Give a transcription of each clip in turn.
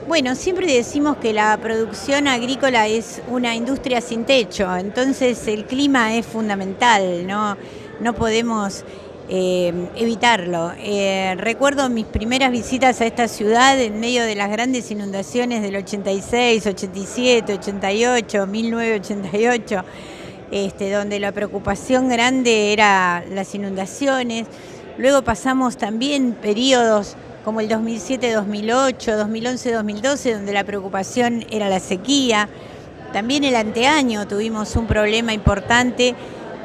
Bueno, siempre decimos que la producción agrícola es una industria sin techo, entonces el clima es fundamental, no podemos evitarlo. Recuerdo mis primeras visitas a esta ciudad en medio de las grandes inundaciones del 86, 87, 88, 1988, donde la preocupación grande era las inundaciones. Luego pasamos también periodos como el 2007-2008, 2011-2012, donde la preocupación era la sequía. También el anteaño tuvimos un problema importante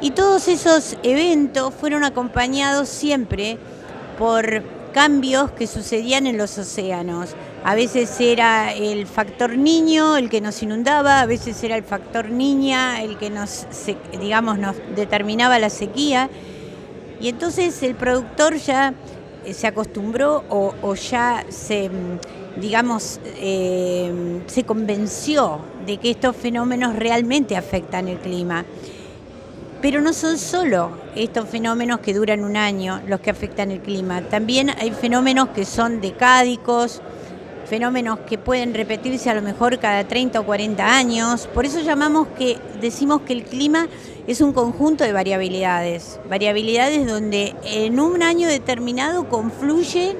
y todos esos eventos fueron acompañados siempre por cambios que sucedían en los océanos. A veces era el factor niño el que nos inundaba, a veces era el factor niña el que nos determinaba la sequía. Y entonces el productor ya se acostumbró o ya se convenció de que estos fenómenos realmente afectan el clima. Pero no son solo estos fenómenos que duran un año los que afectan el clima. También hay fenómenos que son decádicos, fenómenos que pueden repetirse a lo mejor cada 30 o 40 años. Por eso decimos que el clima es un conjunto de variabilidades donde en un año determinado confluyen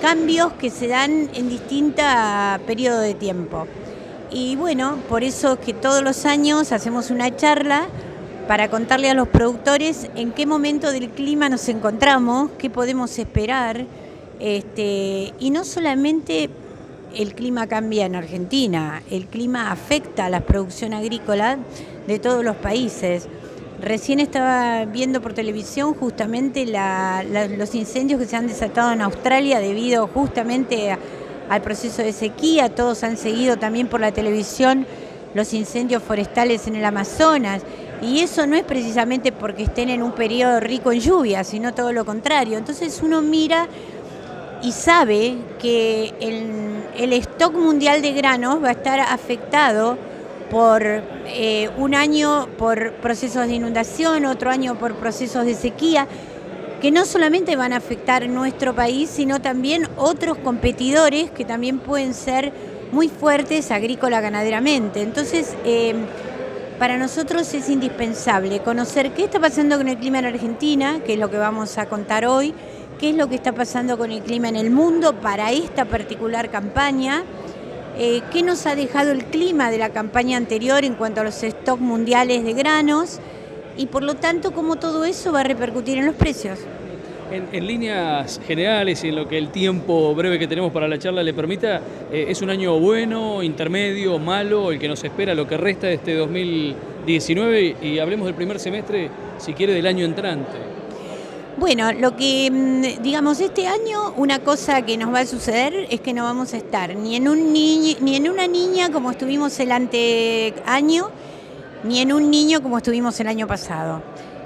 cambios que se dan en distintos periodos de tiempo. Y bueno, por eso es que todos los años hacemos una charla para contarle a los productores en qué momento del clima nos encontramos, qué podemos esperar. Y no solamente el clima cambia en Argentina, el clima afecta a la producción agrícola de todos los países. Recién estaba viendo por televisión justamente los incendios que se han desatado en Australia debido justamente al proceso de sequía. Todos han seguido también por la televisión los incendios forestales en el Amazonas. Y eso no es precisamente porque estén en un periodo rico en lluvia, sino todo lo contrario. Entonces uno mira y sabe que el stock mundial de granos va a estar afectado por un año por procesos de inundación, otro año por procesos de sequía, que no solamente van a afectar nuestro país, sino también otros competidores que también pueden ser muy fuertes agrícola-ganaderamente. Entonces, para nosotros es indispensable conocer qué está pasando con el clima en Argentina, que es lo que vamos a contar hoy, qué es lo que está pasando con el clima en el mundo para esta particular campaña, qué nos ha dejado el clima de la campaña anterior en cuanto a los stocks mundiales de granos y por lo tanto cómo todo eso va a repercutir en los precios. En líneas generales y en lo que el tiempo breve que tenemos para la charla le permita, ¿es un año bueno, intermedio, malo, el que nos espera, lo que resta de este 2019? Y hablemos del primer semestre, si quiere, del año entrante. Bueno, este año una cosa que nos va a suceder es que no vamos a estar ni en una niña como estuvimos el anteaño, ni en un niño como estuvimos el año pasado.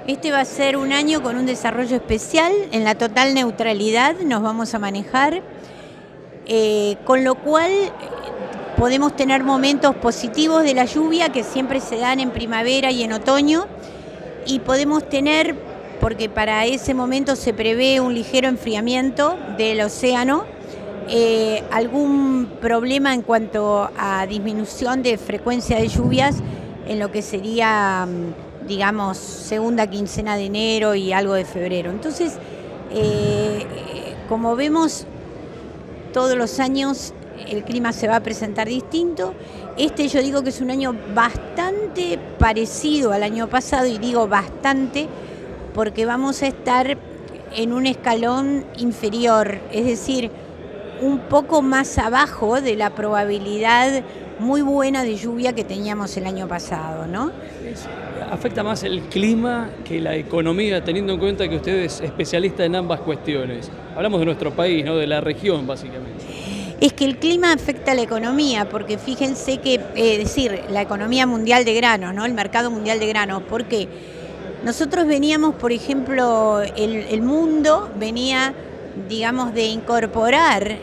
Este va a ser un año con un desarrollo especial, en la total neutralidad nos vamos a manejar, con lo cual podemos tener momentos positivos de la lluvia que siempre se dan en primavera y en otoño, y podemos tener, porque para ese momento se prevé un ligero enfriamiento del océano, algún problema en cuanto a disminución de frecuencia de lluvias en lo que sería, segunda quincena de enero y algo de febrero. Entonces, como vemos, todos los años el clima se va a presentar distinto. Yo digo que es un año bastante parecido al año pasado, y digo bastante porque vamos a estar en un escalón inferior, es decir, un poco más abajo de la probabilidad muy buena de lluvia que teníamos el año pasado, ¿no? ¿Afecta más el clima que la economía, teniendo en cuenta que usted es especialista en ambas cuestiones? Hablamos de nuestro país, ¿no? De la región, básicamente. Es que el clima afecta a la economía, porque fíjense que, la economía mundial de granos, ¿no? El mercado mundial de granos, ¿por qué? Nosotros veníamos, por ejemplo, el mundo venía, de incorporar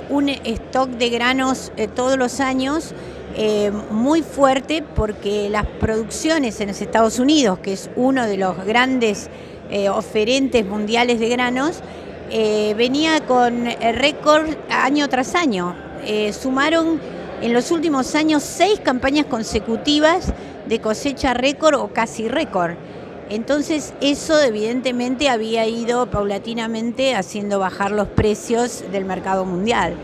un stock de granos todos los años muy fuerte, porque las producciones en los Estados Unidos, que es uno de los grandes oferentes mundiales de granos, venía con récord año tras año. Sumaron en los últimos años 6 campañas consecutivas de cosecha récord o casi récord. Entonces eso evidentemente había ido paulatinamente haciendo bajar los precios del mercado mundial.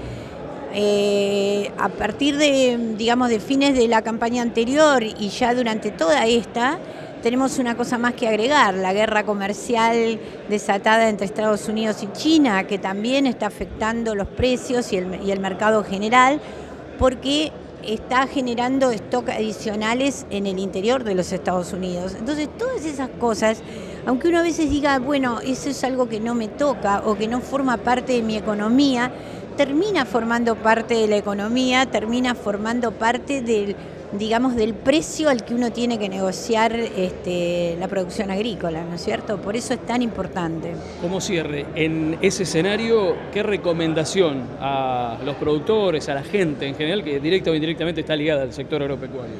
A partir de fines de la campaña anterior y ya durante toda esta, tenemos una cosa más que agregar, la guerra comercial desatada entre Estados Unidos y China, que también está afectando los precios y el mercado general, porque está generando stock adicionales en el interior de los Estados Unidos. Entonces, todas esas cosas, aunque uno a veces diga, bueno, eso es algo que no me toca o que no forma parte de mi economía, termina formando parte de la economía, termina formando parte del precio al que uno tiene que negociar la producción agrícola, ¿no es cierto? Por eso es tan importante. Como cierre, en ese escenario, ¿qué recomendación a los productores, a la gente en general, que directa o indirectamente está ligada al sector agropecuario?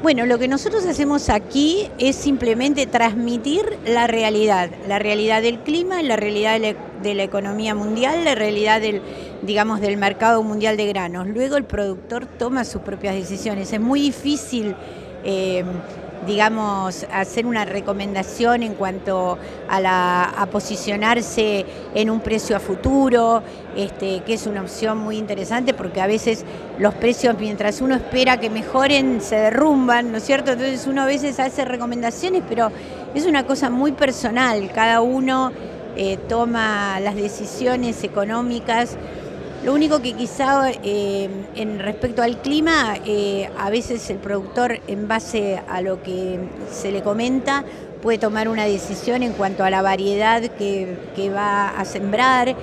Bueno, lo que nosotros hacemos aquí es simplemente transmitir la realidad del clima, la realidad de la economía mundial, la realidad del mercado mundial de granos. Luego el productor toma sus propias decisiones. Es muy difícil, hacer una recomendación en cuanto a posicionarse en un precio a futuro, que es una opción muy interesante porque a veces los precios, mientras uno espera que mejoren, se derrumban, ¿no es cierto? Entonces uno a veces hace recomendaciones, pero es una cosa muy personal, cada uno toma las decisiones económicas. Lo único que quizá en respecto al clima, a veces el productor, en base a lo que se le comenta, puede tomar una decisión en cuanto a la variedad que va a sembrar.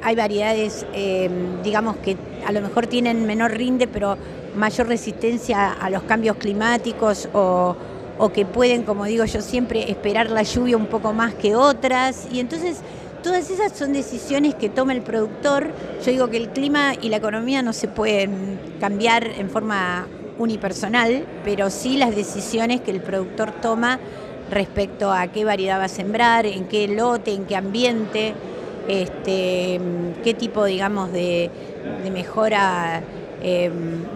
Hay variedades, que a lo mejor tienen menor rinde, pero mayor resistencia a los cambios climáticos o que pueden, como digo yo siempre, esperar la lluvia un poco más que otras. Y entonces todas esas son decisiones que toma el productor. Yo digo que el clima y la economía no se pueden cambiar en forma unipersonal, pero sí las decisiones que el productor toma respecto a qué variedad va a sembrar, en qué lote, en qué ambiente, qué tipo, de mejora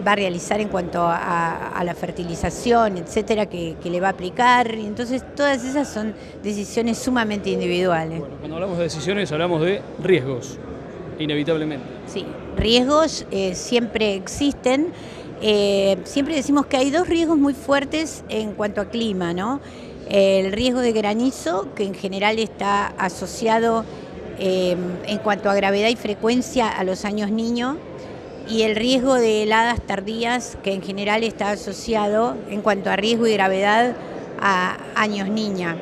va a realizar en cuanto a la fertilización, etcétera, que le va a aplicar. Y entonces todas esas son decisiones sumamente individuales. Bueno, cuando hablamos de decisiones hablamos de riesgos, inevitablemente. Sí, riesgos siempre existen. Siempre decimos que hay 2 riesgos muy fuertes en cuanto a clima, ¿no? El riesgo de granizo, que en general está asociado en cuanto a gravedad y frecuencia a los años niño, y el riesgo de heladas tardías, que en general está asociado en cuanto a riesgo y gravedad a años niña.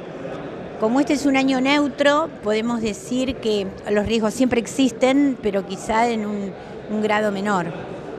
Como este es un año neutro, podemos decir que los riesgos siempre existen, pero quizá en un grado menor.